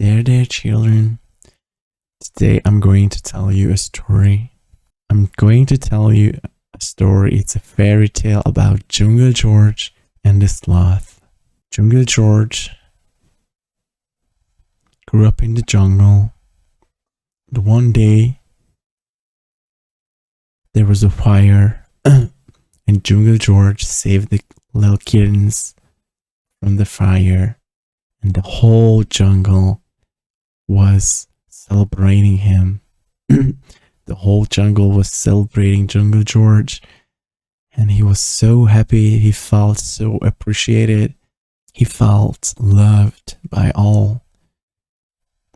There, children. Today I'm going to tell you a story. I'm going to tell you a story. It's a fairy tale about Jungle George and the sloth. Jungle George grew up in the jungle. And one day there was a fire, and Jungle George saved the little kittens from the fire, and the whole jungle was celebrating him. The whole jungle was celebrating Jungle George, and he was so happy. He felt so appreciated. He felt loved by all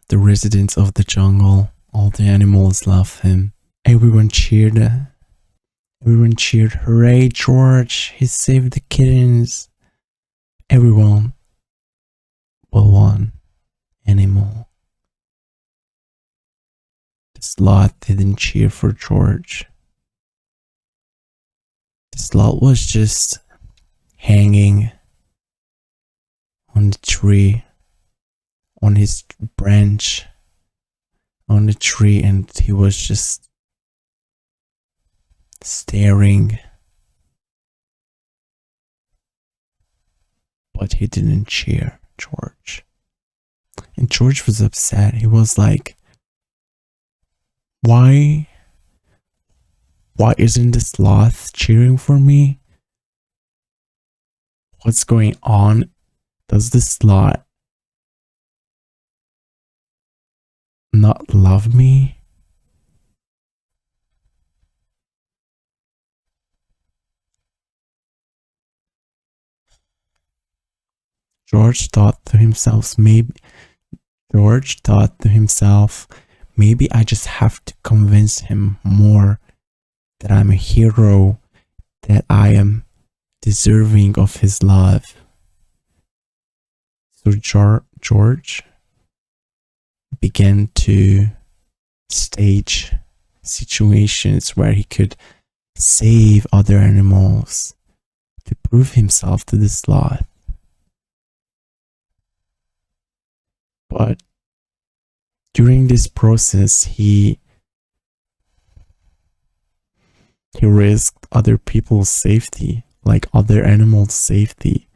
the residents of the jungle. All the animals loved him. Everyone cheered. Everyone cheered, "Hooray, George! He saved the kittens!" Everyone but one animal. The sloth didn't cheer for George. The sloth was just hanging on the tree, on his branch, on the tree, and he was just staring. But he didn't cheer George. And George was upset. He was like, Why isn't the sloth cheering for me? What's going on? Does the sloth not love me? George thought to himself, maybe I just have to convince him more that I'm a hero, that I am deserving of his love. So George began to stage situations where he could save other animals to prove himself to the sloth. But during this process, he risked other people's safety, like other animals' safety,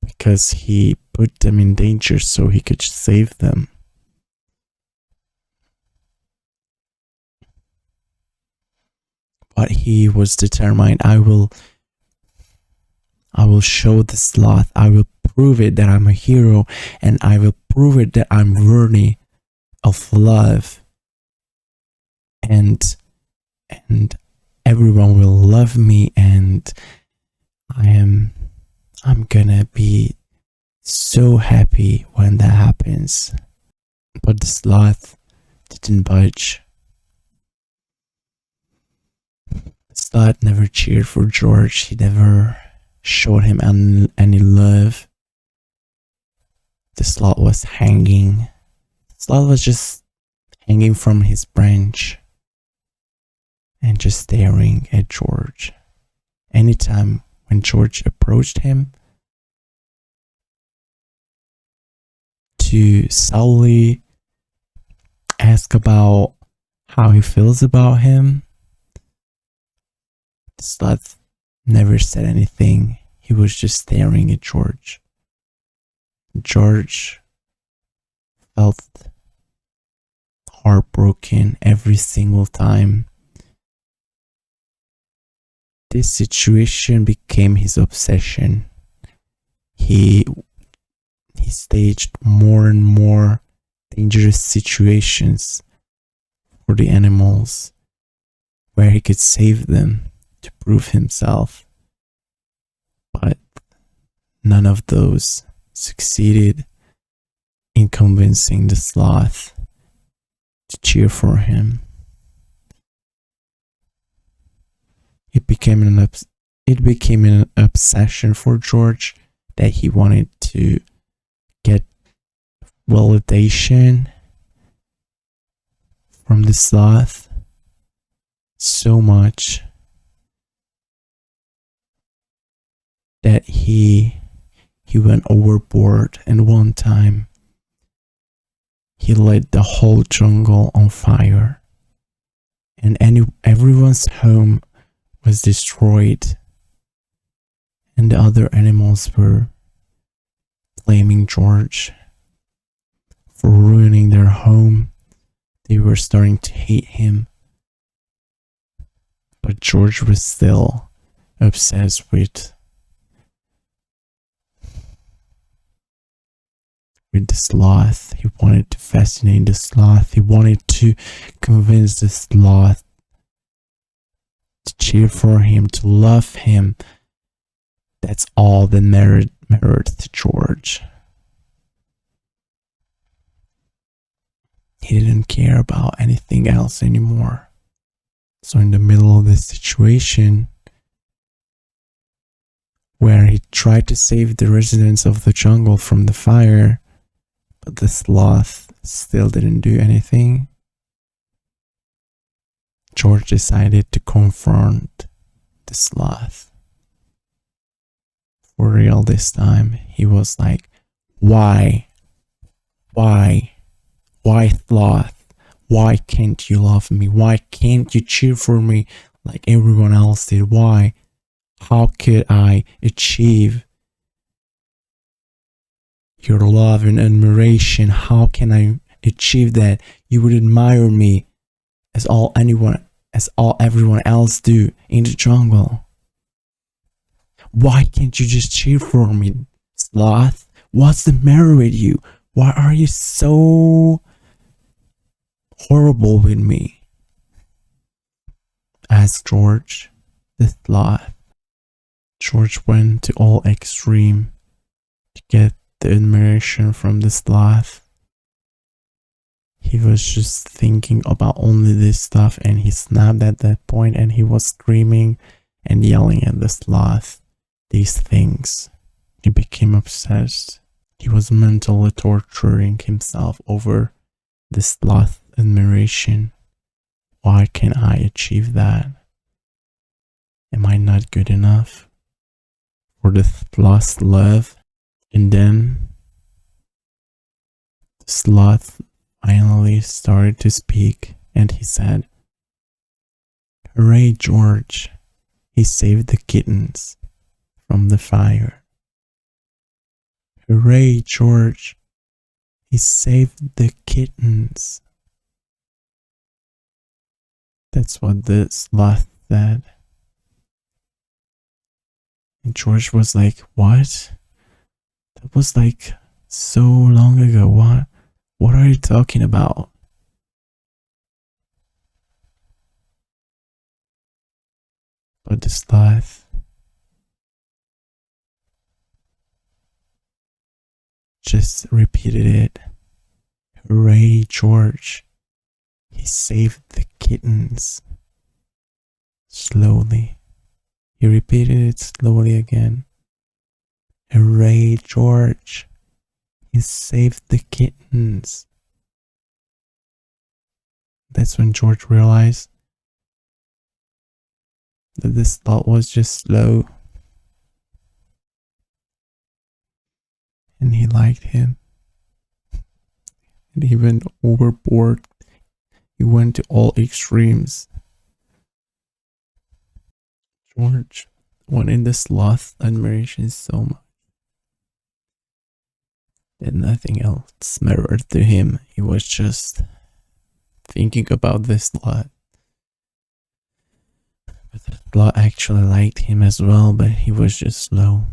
because he put them in danger so he could save them. But he was determined, I will show the sloth, I will prove it that I'm a hero, and I will prove it that I'm worthy of love, and everyone will love me, and I'm gonna be so happy when that happens. But the sloth didn't budge. The sloth never cheered for George. He never showed him any love. The sloth was hanging. The sloth was just hanging from his branch and just staring at George. Anytime when George approached him to subtly ask about how he feels about him, the sloth never said anything. He was just staring at George. George felt heartbroken every single time. This situation became his obsession. He staged more and more dangerous situations for the animals where he could save them to prove himself. But none of those succeeded in convincing the sloth to cheer for him. It became an obsession for George, that he wanted to get validation from the sloth so much that he went overboard, and one time he lit the whole jungle on fire, and everyone's home was destroyed, and the other animals were blaming George for ruining their home. They were starting to hate him, but George was still obsessed with the sloth. He wanted to fascinate the sloth. He wanted to convince the sloth to cheer for him, to love him. That's all that mattered to George. He didn't care about anything else anymore. So in the middle of this situation, where he tried to save the residents of the jungle from the fire, but the sloth still didn't do anything, George decided to confront the sloth. For real this time, he was like, why, sloth? Why can't you love me? Why can't you cheer for me like everyone else did? Why? How could I achieve your love and admiration? How can I achieve that? You would admire me as everyone else do in the jungle. Why can't you just cheer for me, sloth? What's the matter with you? Why are you so horrible with me? Asked George the sloth. George went to all extreme to get the admiration from the sloth. He was just thinking about only this stuff, and he snapped at that point, and he was screaming and yelling at the sloth these things. He became obsessed. He was mentally torturing himself over the sloth admiration. Why can't I achieve that? Am I not good enough for the sloth's love? And then the sloth finally started to speak, and he said, "Hooray, George! He saved the kittens from the fire. Hooray, George! He saved the kittens." That's what the sloth said. And George was like, "What? That was like so long ago. What are you talking about?" But the sloth just repeated it. "Hooray, George! He saved the kittens." Slowly. He repeated it slowly again. "Hooray, George! He saved the kittens." That's when George realized that this thought was just slow, and he liked him. And he went overboard. He went to all extremes. George wanted the sloth admiration so much that nothing else mattered to him. He was just thinking about this sloth. But the sloth actually liked him as well, but he was just slow.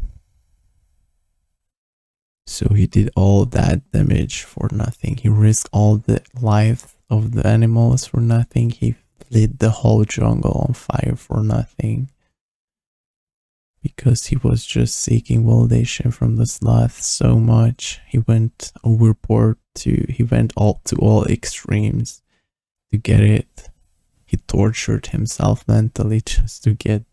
So he did all that damage for nothing. He risked all the life of the animals for nothing. He lit the whole jungle on fire for nothing. Because he was just seeking validation from the sloth so much. He went overboard he went to all extremes to get it. He tortured himself mentally just to get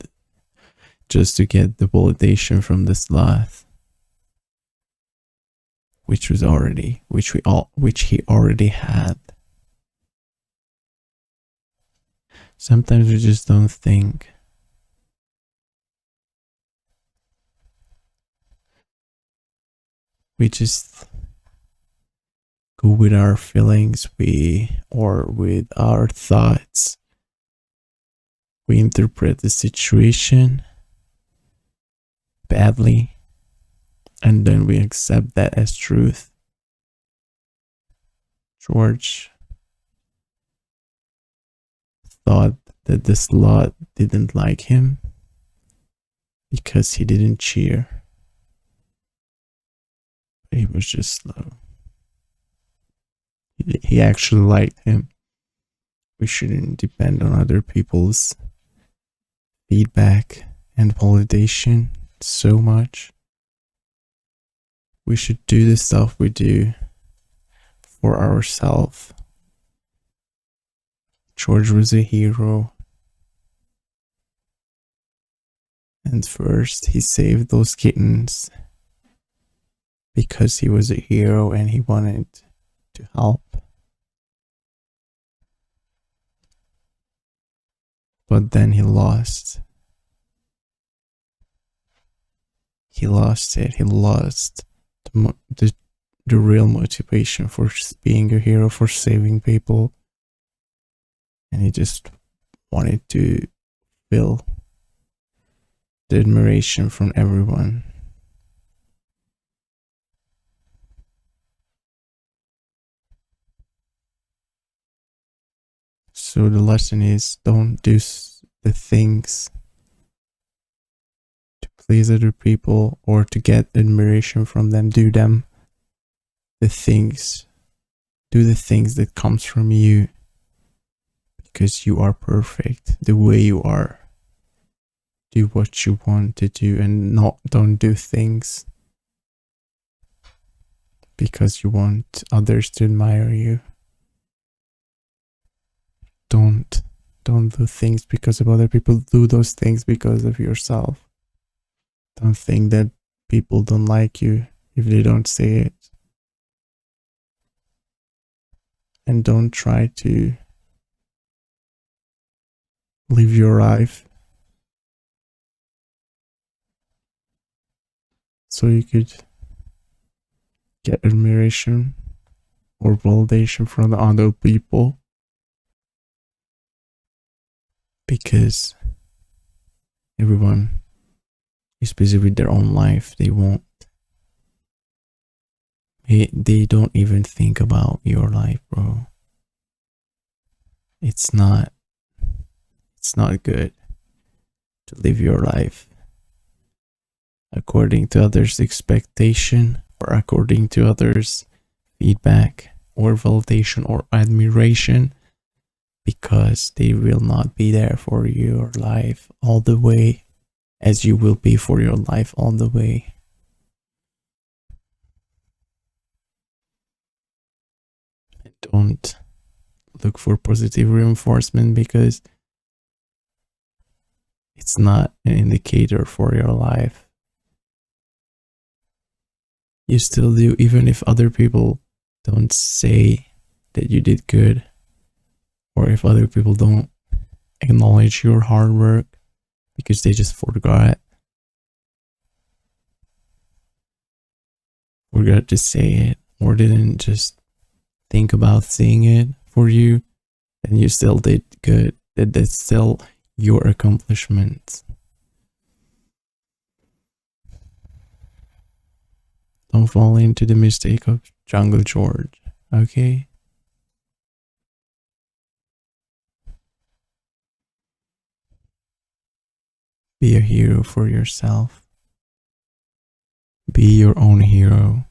the validation from the sloth. Which he already had. Sometimes we just don't think. We just go with our feelings, or with our thoughts. We interpret the situation badly, and then we accept that as truth. George thought that the Sloth didn't like him because he didn't cheer. He was just slow. He actually liked him. We shouldn't depend on other people's feedback and validation so much. We should do the stuff we do for ourselves. George was a hero. And first, he saved those kittens because he was a hero and he wanted to help. But then he lost. He lost it. He lost the real motivation for being a hero, for saving people. And he just wanted to feel the admiration from everyone. So the lesson is, don't do the things to please other people or to get admiration from them. Do the things that comes from you, because you are perfect the way you are. Do what you want to do, and don't do things because you want others to admire you. Don't do things because of other people. Do those things because of yourself. Don't think that people don't like you if they don't say it. And don't try to live your life so you could get admiration or validation from the other people, because everyone is busy with their own life. They don't even think about your life, bro. It's not good to live your life according to others' expectation, or according to others' feedback or validation or admiration, because they will not be there for your life all the way as you will be for your life all the way. And don't look for positive reinforcement, because it's not an indicator for your life. You still do, even if other people don't say that you did good, or if other people don't acknowledge your hard work because they just forgot to say it, or didn't just think about saying it for you, then you still did good. That's still your accomplishment. Don't fall into the mistake of Jungle George, okay? Be a hero for yourself. Be your own hero.